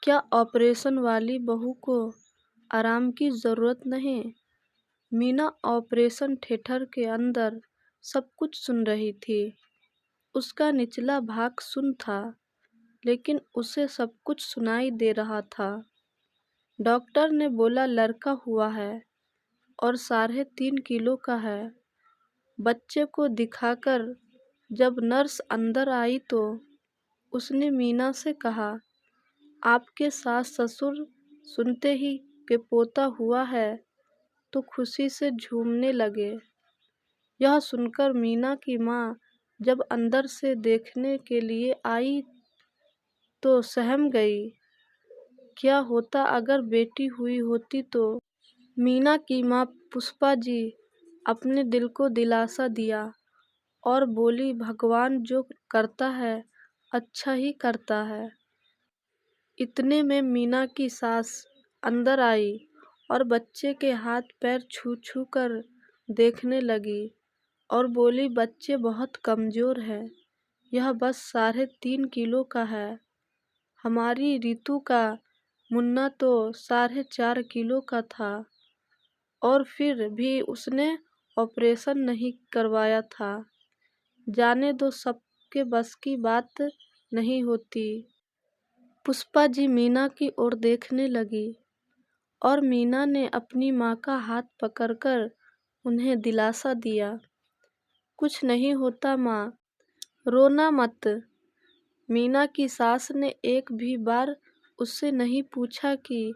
क्या ऑपरेशन वाली बहू को आराम की जरूरत नहीं? मीना ऑपरेशन थिएटर के अंदर सब कुछ सुन रही थी। उसका निचला भाग सुन्न था, लेकिन उसे सब कुछ सुनाई दे रहा था। डॉक्टर ने बोला लड़का हुआ है और 3.5 किलो का है। बच्चे को दिखाकर जब नर्स अंदर आई तो उसने मीना से कहा, आपके सास ससुर सुनते ही कि पोता हुआ है तो खुशी से झूमने लगे। यह सुनकर मीना की माँ जब अंदर से देखने के लिए आई तो सहम गई। क्या होता अगर बेटी हुई होती तो? मीना की माँ पुष्पा जी अपने दिल को दिलासा दिया और बोली, भगवान जो करता है अच्छा ही करता है। इतने में मीना की सास अंदर आई और बच्चे के हाथ पैर छू छू कर देखने लगी और बोली, बच्चे बहुत कमजोर है, यह बस 3.5 किलो का है। हमारी रितु का मुन्ना तो 4.5 किलो का था और फिर भी उसने ऑपरेशन नहीं करवाया था। जाने दो, सबके बस की बात नहीं होती। पुष्पा जी मीना की ओर देखने लगी और मीना ने अपनी माँ का हाथ पकड़कर उन्हें दिलासा दिया, कुछ नहीं होता माँ, रोना मत। मीना की सास ने एक भी बार उससे नहीं पूछा कि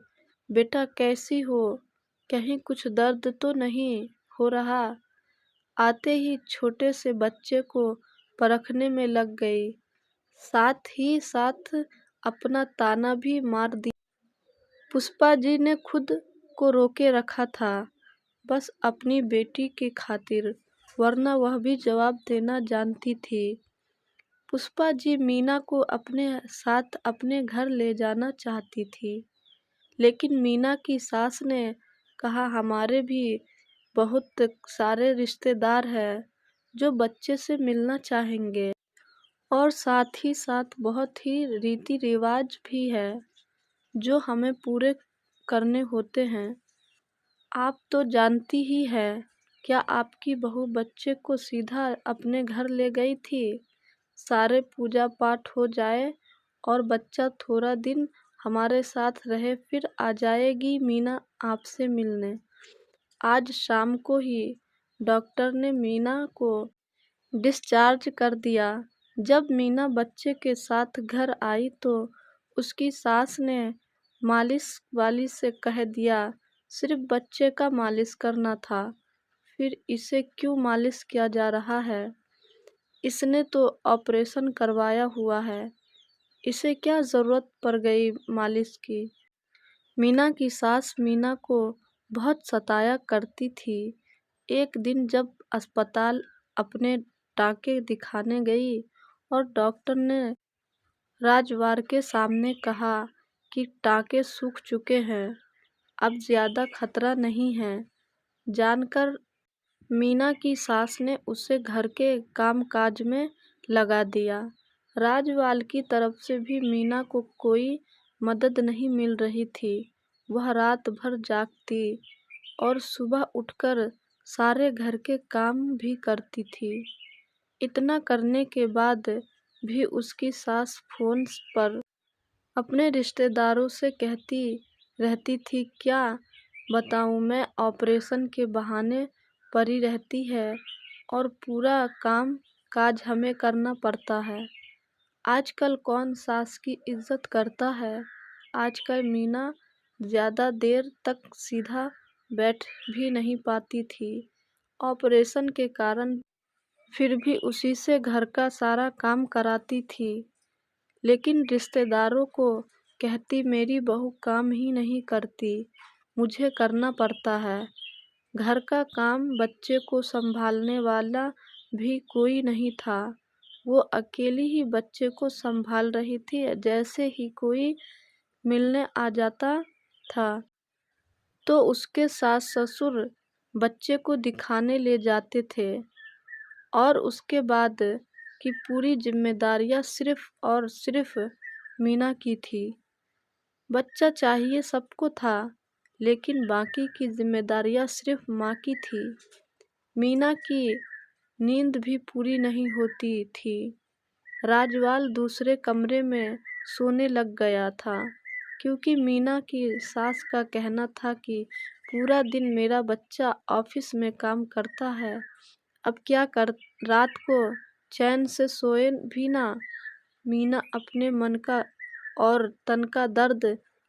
बेटा कैसी हो, कहीं कुछ दर्द तो नहीं हो रहा। आते ही छोटे से बच्चे को परखने में लग गई, साथ ही साथ अपना ताना भी मार दिया। पुष्पा जी ने खुद को रोके रखा था, बस अपनी बेटी की खातिर, वरना वह भी जवाब देना जानती थी। पुष्पा जी मीना को अपने साथ अपने घर ले जाना चाहती थी, लेकिन मीना की सास ने कहा, हमारे भी बहुत सारे रिश्तेदार हैं जो बच्चे से मिलना चाहेंगे और साथ ही साथ बहुत ही रीति रिवाज भी है जो हमें पूरे करने होते हैं। आप तो जानती ही है, क्या आपकी बहू बच्चे को सीधा अपने घर ले गई थी। सारे पूजा पाठ हो जाए और बच्चा थोड़ा दिन हमारे साथ रहे, फिर आ जाएगी मीना आपसे मिलने। आज शाम को ही डॉक्टर ने मीना को डिस्चार्ज कर दिया। जब मीना बच्चे के साथ घर आई तो उसकी सास ने मालिश वाली से कह दिया, सिर्फ बच्चे का मालिश करना था, फिर इसे क्यों मालिश किया जा रहा है? इसने तो ऑपरेशन करवाया हुआ है, इसे क्या ज़रूरत पड़ गई मालिश की? मीना की सास मीना को बहुत सताया करती थी। एक दिन जब अस्पताल अपने टाँके दिखाने गई और डॉक्टर ने राजवार के सामने कहा कि टाँके सूख चुके हैं, अब ज़्यादा खतरा नहीं है, जानकर मीना की सास ने उसे घर के कामकाज में लगा दिया। राजवाल की तरफ से भी मीना को कोई मदद नहीं मिल रही थी। वह रात भर जागती और सुबह उठकर सारे घर के काम भी करती थी। इतना करने के बाद भी उसकी सास फोन पर अपने रिश्तेदारों से कहती रहती थी, क्या बताऊं, मैं ऑपरेशन के बहाने पड़ी रहती है और पूरा काम काज हमें करना पड़ता है। आजकल कौन सास की इज्जत करता है। आजकल मीना ज़्यादा देर तक सीधा बैठ भी नहीं पाती थी ऑपरेशन के कारण, फिर भी उसी से घर का सारा काम कराती थी, लेकिन रिश्तेदारों को कहती, मेरी बहू काम ही नहीं करती, मुझे करना पड़ता है। घर का काम, बच्चे को संभालने वाला भी कोई नहीं था, वो अकेली ही बच्चे को संभाल रही थी। जैसे ही कोई मिलने आ जाता था तो उसके सास ससुर बच्चे को दिखाने ले जाते थे और उसके बाद की पूरी जिम्मेदारियां सिर्फ और सिर्फ मीना की थी। बच्चा चाहिए सबको था, लेकिन बाकी की जिम्मेदारियां सिर्फ माँ की थी। मीना की नींद भी पूरी नहीं होती थी। राजवाल दूसरे कमरे में सोने लग गया था, क्योंकि मीना की सास का कहना था कि पूरा दिन मेरा बच्चा ऑफिस में काम करता है, अब क्या कर, रात को चैन से सोए भी ना। मीना अपने मन का और तन का दर्द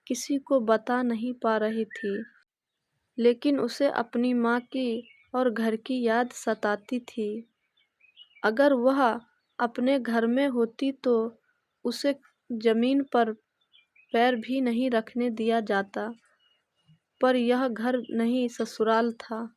किसी को बता नहीं पा रही थी, लेकिन उसे अपनी माँ की और घर की याद सताती थी। अगर वह अपने घर में होती तो उसे जमीन पर पैर भी नहीं रखने दिया जाता, पर यह घर नहीं ससुराल था।